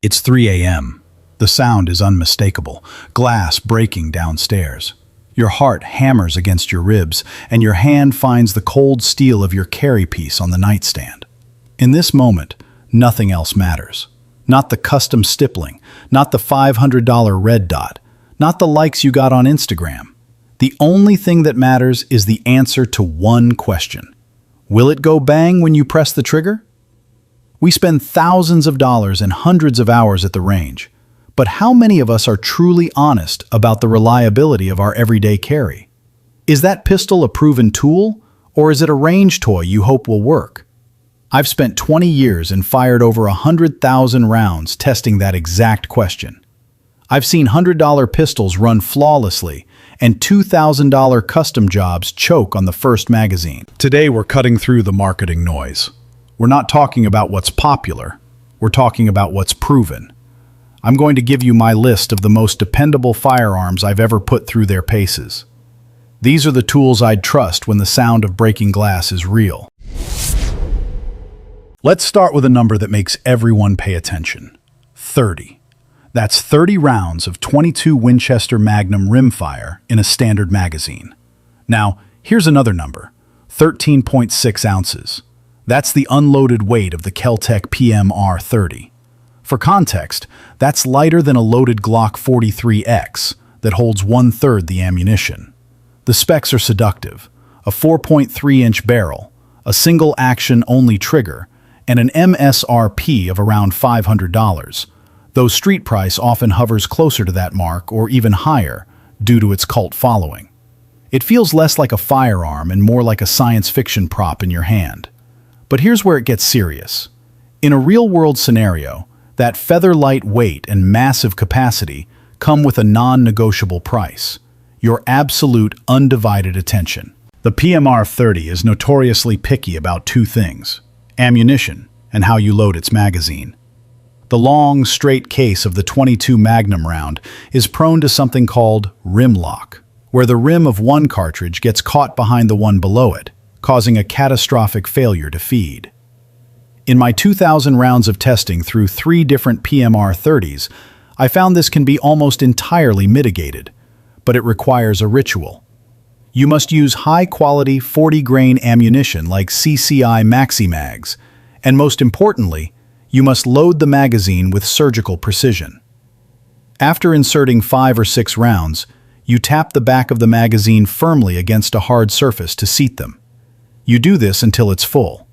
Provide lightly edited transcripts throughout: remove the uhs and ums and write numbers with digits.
It's 3 a.m. The sound is unmistakable, glass breaking downstairs. Your heart hammers against your ribs, and your hand finds the cold steel of your carry piece on the nightstand. In this moment, nothing else matters. Not the custom stippling, not the $500 red dot, not the likes you got on Instagram. The only thing that matters is the answer to one question. Will it go bang when you press the trigger? We spend thousands of dollars and hundreds of hours at the range, but how many of us are truly honest about the reliability of our everyday carry? Is that pistol a proven tool, or is it a range toy you hope will work? I've spent 20 years and fired over 100,000 rounds testing that exact question. I've seen $100 pistols run flawlessly and $2,000 custom jobs choke on the first magazine. Today we're cutting through the marketing noise. We're not talking about what's popular, we're talking about what's proven. I'm going to give you my list of the most dependable firearms I've ever put through their paces. These are the tools I'd trust when the sound of breaking glass is real. Let's start with a number that makes everyone pay attention. 30. That's 30 rounds of .22 Winchester Magnum rimfire in a standard magazine. Now, here's another number, 13.6 ounces. That's the unloaded weight of the Kel-Tec PMR 30. For context, that's lighter than a loaded Glock 43X that holds 1/3 the ammunition. The specs are seductive: a 4.3-inch barrel, a single action only trigger, and an MSRP of around $500, though street price often hovers closer to that mark or even higher due to its cult following. It feels less like a firearm and more like a science fiction prop in your hand. But here's where it gets serious. In a real-world scenario, that feather-light weight and massive capacity come with a non-negotiable price: your absolute, undivided attention. The PMR 30 is notoriously picky about two things: ammunition and how you load its magazine. The long, straight case of the .22 Magnum round is prone to something called rim lock, where the rim of one cartridge gets caught behind the one below it, causing a catastrophic failure to feed. In my 2,000 rounds of testing through 3 different PMR 30s, I found this can be almost entirely mitigated, but it requires a ritual. You must use high-quality 40-grain ammunition like CCI Maximags, and most importantly, you must load the magazine with surgical precision. After inserting 5 or 6 rounds, you tap the back of the magazine firmly against a hard surface to seat them. You do this until it's full.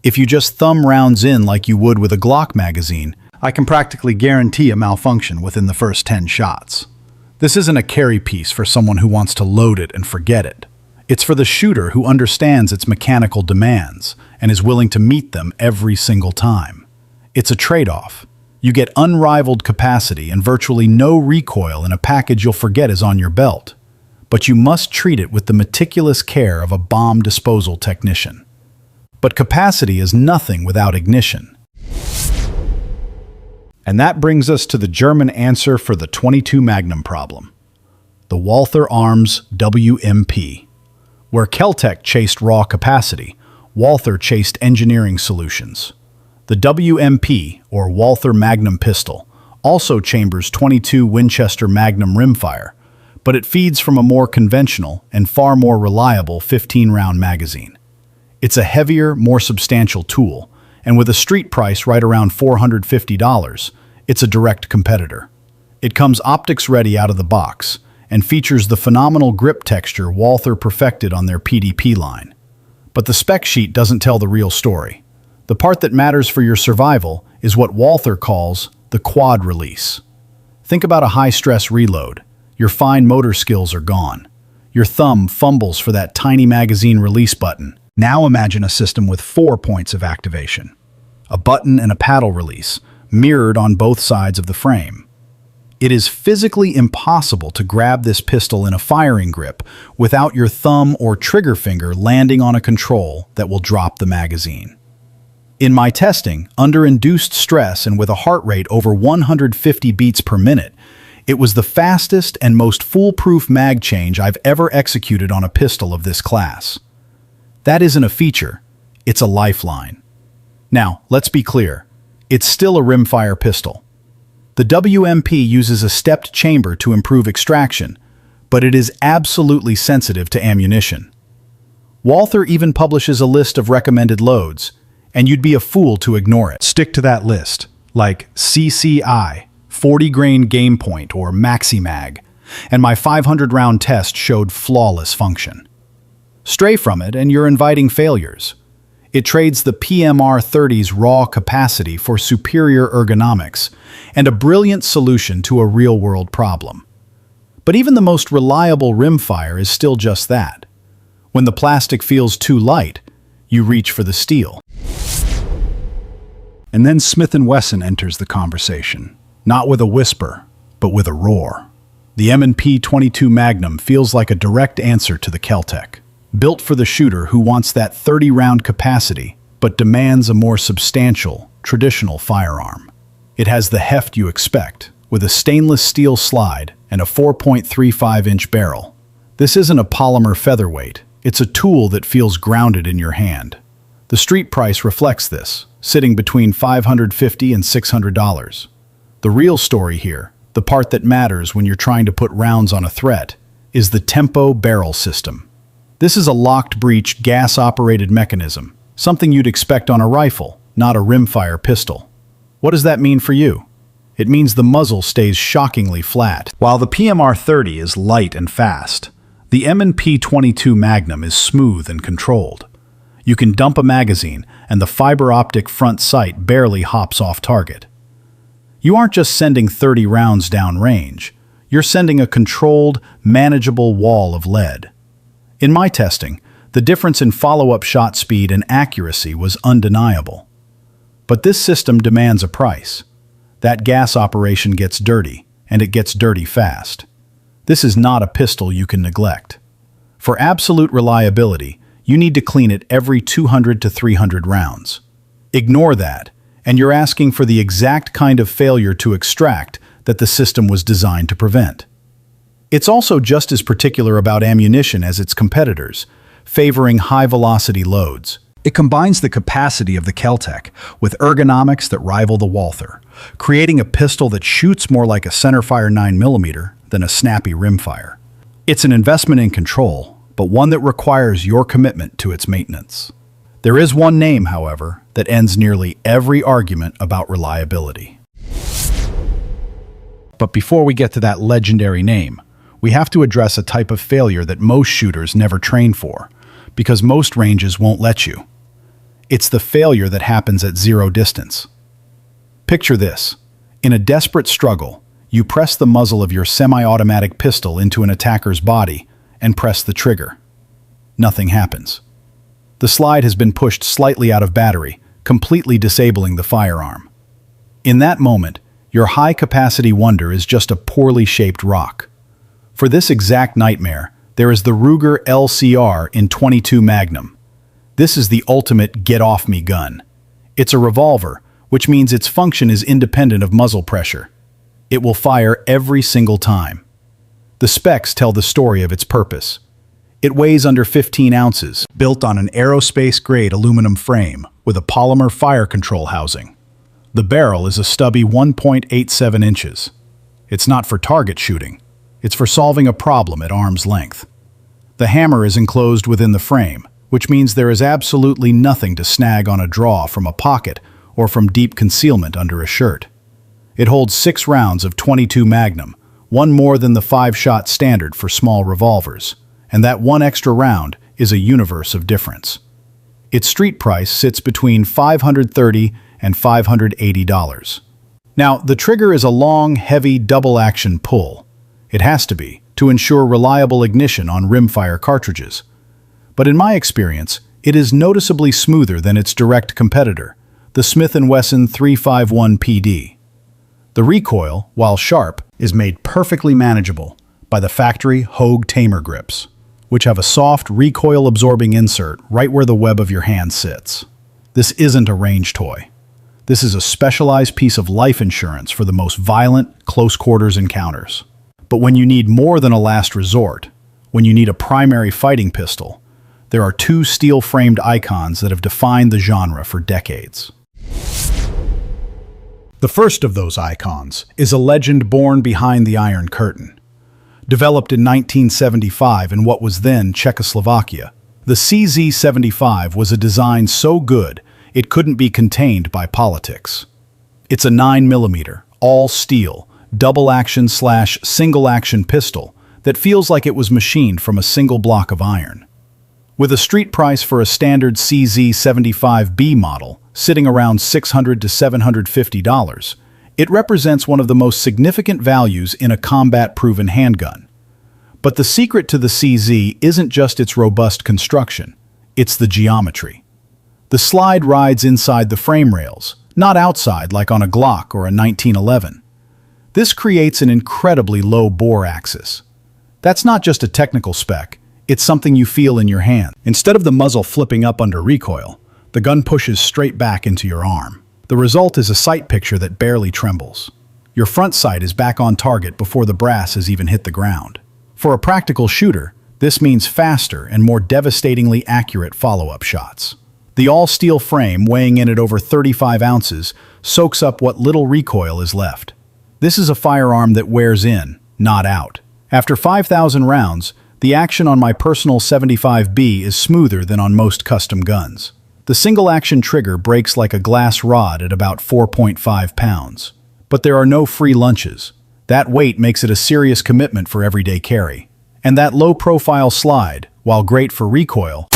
If you just thumb rounds in like you would with a Glock magazine, I can practically guarantee a malfunction within the first 10 shots. This isn't a carry piece for someone who wants to load it and forget it. It's for the shooter who understands its mechanical demands and is willing to meet them every single time. It's a trade-off. You get unrivaled capacity and virtually no recoil in a package you'll forget is on your belt. But you must treat it with the meticulous care of a bomb disposal technician. But capacity is nothing without ignition. And that brings us to the German answer for the .22 Magnum problem: the Walther Arms WMP. Where Kel-Tec chased raw capacity, Walther chased engineering solutions. The WMP, or Walther Magnum pistol, also chambers .22 Winchester Magnum rimfire, but it feeds from a more conventional and far more reliable 15-round magazine. It's a heavier, more substantial tool, and with a street price right around $450, it's a direct competitor. It comes optics ready out of the box and features the phenomenal grip texture Walther perfected on their PDP line. But the spec sheet doesn't tell the real story. The part that matters for your survival is what Walther calls the quad release. Think about a high-stress reload. Your fine motor skills are gone. Your thumb fumbles for that tiny magazine release button. Now imagine a system with 4 points of activation: a button and a paddle release, mirrored on both sides of the frame. It is physically impossible to grab this pistol in a firing grip without your thumb or trigger finger landing on a control that will drop the magazine. In my testing, under induced stress and with a heart rate over 150 beats per minute, it was the fastest and most foolproof mag change I've ever executed on a pistol of this class. That isn't a feature, it's a lifeline. Now, let's be clear. It's still a rimfire pistol. The WMP uses a stepped chamber to improve extraction, but it is absolutely sensitive to ammunition. Walther even publishes a list of recommended loads, and you'd be a fool to ignore it. Stick to that list, like CCI, 40-grain game point, or Maxi-Mag, and my 500-round test showed flawless function. Stray from it and you're inviting failures. It trades the PMR-30's raw capacity for superior ergonomics and a brilliant solution to a real-world problem. But even the most reliable rimfire is still just that. When the plastic feels too light, you reach for the steel. And then Smith & Wesson enters the conversation, not with a whisper, but with a roar. The M&P 22 Magnum feels like a direct answer to the Kel-Tec, built for the shooter who wants that 30-round capacity, but demands a more substantial, traditional firearm. It has the heft you expect, with a stainless steel slide and a 4.35-inch barrel. This isn't a polymer featherweight, it's a tool that feels grounded in your hand. The street price reflects this, sitting between $550 and $600. The real story here, the part that matters when you're trying to put rounds on a threat, is the tempo barrel system. This is a locked breech gas-operated mechanism, something you'd expect on a rifle, not a rimfire pistol. What does that mean for you? It means the muzzle stays shockingly flat. While the PMR-30 is light and fast, the M&P 22 Magnum is smooth and controlled. You can dump a magazine, and the fiber-optic front sight barely hops off target. You aren't just sending 30 rounds downrange, you're sending a controlled, manageable wall of lead. In my testing, the difference in follow-up shot speed and accuracy was undeniable. But this system demands a price. That gas operation gets dirty, and it gets dirty fast. This is not a pistol you can neglect. For absolute reliability, you need to clean it every 200 to 300 rounds. Ignore that, and you're asking for the exact kind of failure to extract that the system was designed to prevent. It's also just as particular about ammunition as its competitors, favoring high-velocity loads. It combines the capacity of the Kel-Tec with ergonomics that rival the Walther, creating a pistol that shoots more like a centerfire 9mm than a snappy rimfire. It's an investment in control, but one that requires your commitment to its maintenance. There is one name, however, that ends nearly every argument about reliability. But before we get to that legendary name, we have to address a type of failure that most shooters never train for, because most ranges won't let you. It's the failure that happens at zero distance. Picture this. In a desperate struggle, you press the muzzle of your semi-automatic pistol into an attacker's body and press the trigger. Nothing happens. The slide has been pushed slightly out of battery, completely disabling the firearm. In that moment, your high-capacity wonder is just a poorly shaped rock. For this exact nightmare, there is the Ruger LCR in 22 Magnum. This is the ultimate get-off-me gun. It's a revolver, which means its function is independent of muzzle pressure. It will fire every single time. The specs tell the story of its purpose. It weighs under 15 ounces, built on an aerospace-grade aluminum frame with a polymer fire control housing. The barrel is a stubby 1.87 inches. It's not for target shooting. It's for solving a problem at arm's length. The hammer is enclosed within the frame, which means there is absolutely nothing to snag on a draw from a pocket or from deep concealment under a shirt. It holds 6 rounds of 22 Magnum, one more than the 5-shot standard for small revolvers, and that one extra round is a universe of difference. Its street price sits between $530 and $580. Now, the trigger is a long, heavy, double-action pull. It has to be, to ensure reliable ignition on rimfire cartridges. But in my experience, it is noticeably smoother than its direct competitor, the Smith & Wesson 351 PD. The recoil, while sharp, is made perfectly manageable by the factory Hogue Tamer grips, which have a soft, recoil-absorbing insert right where the web of your hand sits. This isn't a range toy. This is a specialized piece of life insurance for the most violent, close-quarters encounters. But when you need more than a last resort, when you need a primary fighting pistol, there are 2 steel-framed icons that have defined the genre for decades. The first of those icons is a legend born behind the Iron Curtain. Developed in 1975 in what was then Czechoslovakia, the CZ75 was a design so good it couldn't be contained by politics. It's a 9mm, all-steel, double-action/single-action pistol that feels like it was machined from a single block of iron. With a street price for a standard CZ75B model sitting around $600 to $750, it represents one of the most significant values in a combat-proven handgun. But the secret to the CZ isn't just its robust construction, it's the geometry. The slide rides inside the frame rails, not outside like on a Glock or a 1911. This creates an incredibly low bore axis. That's not just a technical spec, it's something you feel in your hand. Instead of the muzzle flipping up under recoil, the gun pushes straight back into your arm. The result is a sight picture that barely trembles. Your front sight is back on target before the brass has even hit the ground. For a practical shooter, this means faster and more devastatingly accurate follow-up shots. The all-steel frame, weighing in at over 35 ounces, soaks up what little recoil is left. This is a firearm that wears in, not out. After 5,000 rounds, the action on my personal 75B is smoother than on most custom guns. The single-action trigger breaks like a glass rod at about 4.5 pounds. But there are no free lunches. That weight makes it a serious commitment for everyday carry. And that low-profile slide, while great for recoil,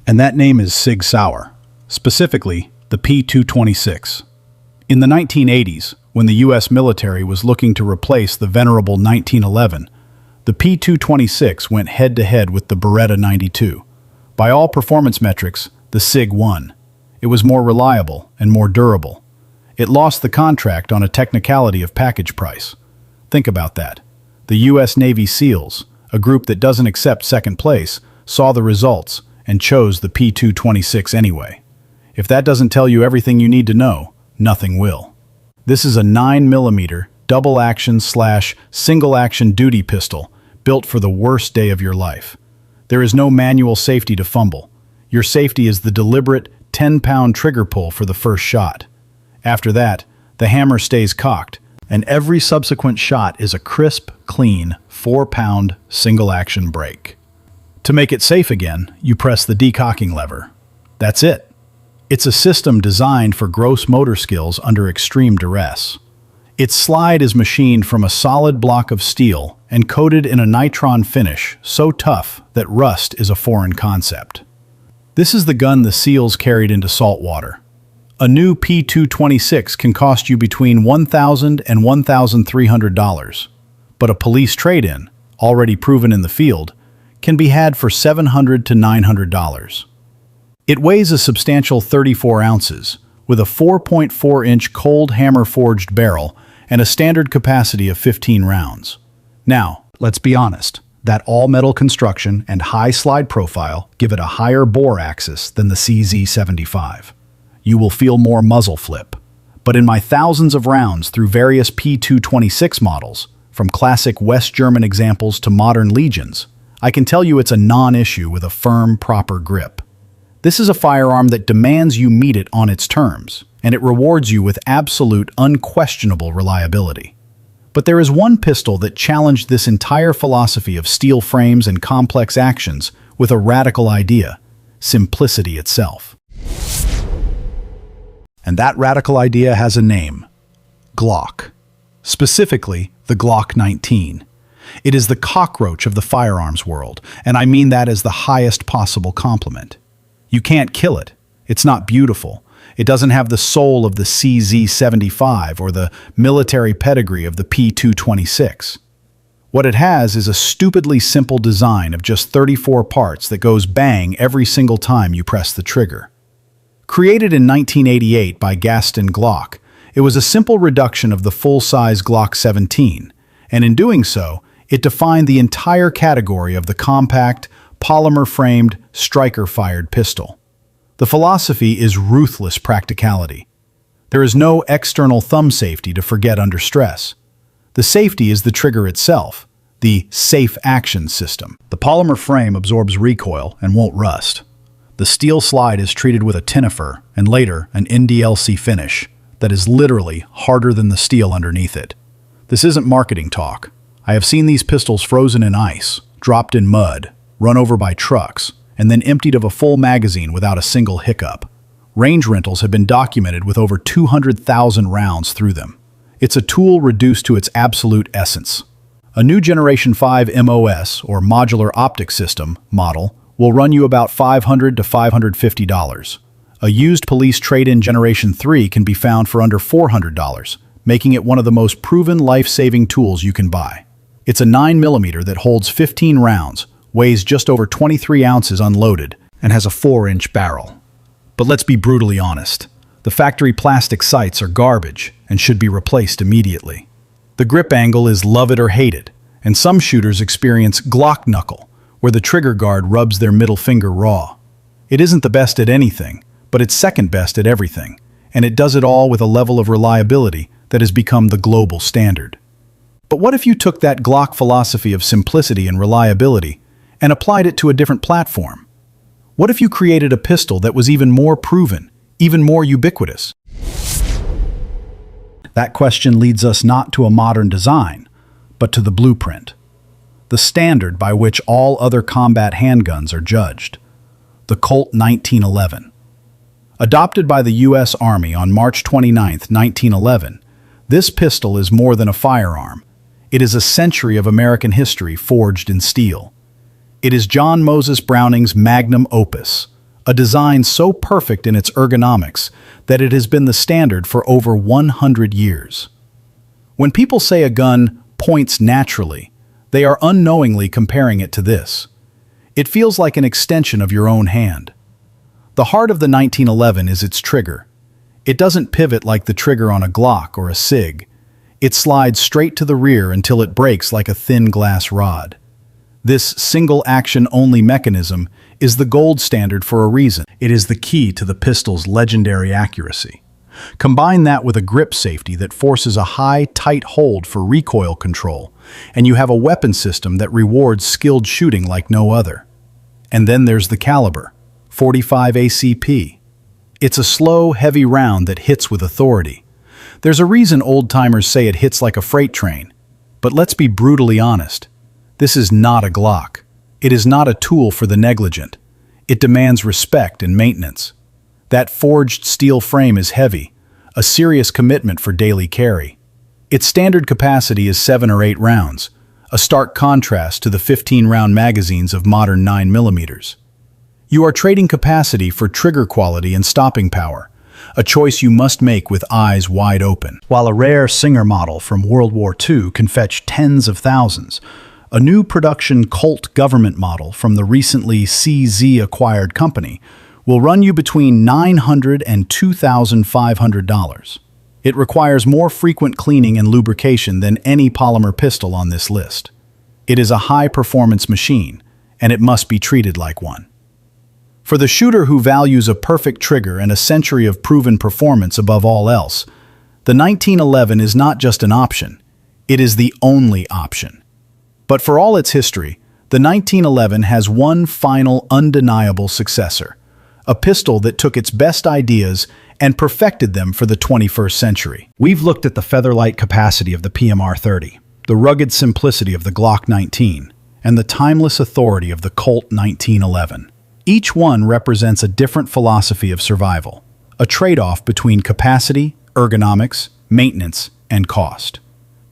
and that name is SIG Sauer, specifically the P226. In the 1980s, when the US military was looking to replace the venerable 1911, the P226 went head-to-head with the Beretta 92. By all performance metrics, the SIG won. It was more reliable and more durable. It lost the contract on a technicality of package price. Think about that. The US Navy SEALs, a group that doesn't accept second place, saw the results and chose the P226 anyway. If that doesn't tell you everything you need to know, nothing will. This is a 9mm double-action/single-action duty pistol built for the worst day of your life. There is no manual safety to fumble. Your safety is the deliberate 10-pound trigger pull for the first shot. After that, the hammer stays cocked, and every subsequent shot is a crisp, clean, 4-pound single-action break. To make it safe again, you press the decocking lever. That's it. It's a system designed for gross motor skills under extreme duress. Its slide is machined from a solid block of steel and coated in a nitron finish so tough that rust is a foreign concept. This is the gun the SEALs carried into salt water. A new P226 can cost you between $1,000 and $1,300, but a police trade-in, already proven in the field, can be had for $700 to $900. It weighs a substantial 34 ounces, with a 4.4-inch cold hammer-forged barrel and a standard capacity of 15 rounds. Now, let's be honest, that all-metal construction and high slide profile give it a higher bore axis than the CZ75. You will feel more muzzle flip. But in my thousands of rounds through various P226 models, from classic West German examples to modern Legions, I can tell you it's a non-issue with a firm, proper grip. This is a firearm that demands you meet it on its terms, and it rewards you with absolute, unquestionable reliability. But there is one pistol that challenged this entire philosophy of steel frames and complex actions with a radical idea: simplicity itself. And that radical idea has a name: Glock. Specifically, the Glock 19. It is the cockroach of the firearms world, and I mean that as the highest possible compliment. You can't kill it. It's not beautiful. It doesn't have the soul of the CZ75 or the military pedigree of the P226. What it has is a stupidly simple design of just 34 parts that goes bang every single time you press the trigger. Created in 1988 by Gaston Glock, It was a simple reduction of the full-size Glock 17, and in doing so, it defined the entire category of the compact, polymer-framed, striker-fired pistol. The philosophy is ruthless practicality. There is no external thumb safety to forget under stress. The safety is the trigger itself, the safe action system. The polymer frame absorbs recoil and won't rust. The steel slide is treated with a tinifer and later an NDLC finish that is literally harder than the steel underneath it. This isn't marketing talk. I have seen these pistols frozen in ice, dropped in mud, run over by trucks, and then emptied of a full magazine without a single hiccup. Range rentals have been documented with over 200,000 rounds through them. It's a tool reduced to its absolute essence. A new Generation 5 MOS, or Modular Optic System, model will run you about $500 to $550. A used police trade-in Generation 3 can be found for under $400, making it one of the most proven life-saving tools you can buy. It's a 9mm that holds 15 rounds, weighs just over 23 ounces unloaded, and has a 4-inch barrel. But let's be brutally honest. The factory plastic sights are garbage and should be replaced immediately. The grip angle is love it or hate it, and some shooters experience Glock knuckle, where the trigger guard rubs their middle finger raw. It isn't the best at anything, but it's second best at everything, and it does it all with a level of reliability that has become the global standard. But what if you took that Glock philosophy of simplicity and reliability and applied it to a different platform? What if you created a pistol that was even more proven, even more ubiquitous? That question leads us not to a modern design, but to the blueprint, the standard by which all other combat handguns are judged, the Colt 1911. Adopted by the U.S. Army on March 29, 1911, this pistol is more than a firearm. It is a century of American history forged in steel. It is John Moses Browning's magnum opus, a design so perfect in its ergonomics that it has been the standard for over 100 years. When people say a gun points naturally, they are unknowingly comparing it to this. It feels like an extension of your own hand. The heart of the 1911 is its trigger. It doesn't pivot like the trigger on a Glock or a SIG. It slides straight to the rear until it breaks like a thin glass rod. This single-action-only mechanism is the gold standard for a reason. It is the key to the pistol's legendary accuracy. Combine that with a grip safety that forces a high, tight hold for recoil control, and you have a weapon system that rewards skilled shooting like no other. And then there's the caliber, 45 ACP. It's a slow, heavy round that hits with authority. There's a reason old-timers say it hits like a freight train. But let's be brutally honest. This is not a Glock. It is not a tool for the negligent. It demands respect and maintenance. That forged steel frame is heavy, a serious commitment for daily carry. Its standard capacity is 7 or 8 rounds, a stark contrast to the 15-round magazines of modern 9mm. You are trading capacity for trigger quality and stopping power, a choice you must make with eyes wide open. While a rare Singer model from World War II can fetch tens of thousands, a new production Colt government model from the recently CZ-acquired company will run you between $900 and $2,500. It requires more frequent cleaning and lubrication than any polymer pistol on this list. It is a high-performance machine, and it must be treated like one. For the shooter who values a perfect trigger and a century of proven performance above all else, the 1911 is not just an option, it is the only option. But for all its history, the 1911 has one final undeniable successor, a pistol that took its best ideas and perfected them for the 21st century. We've looked at the featherlight capacity of the PMR-30, the rugged simplicity of the Glock 19, and the timeless authority of the Colt 1911. Each one represents a different philosophy of survival, a trade-off between capacity, ergonomics, maintenance, and cost.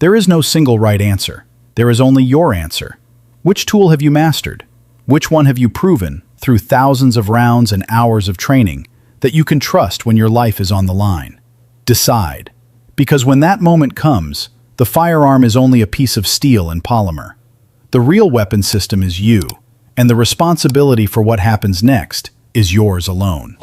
There is no single right answer. There is only your answer. Which tool have you mastered? Which one have you proven, through thousands of rounds and hours of training, that you can trust when your life is on the line? Decide. Because when that moment comes, the firearm is only a piece of steel and polymer. The real weapon system is you, and the responsibility for what happens next is yours alone.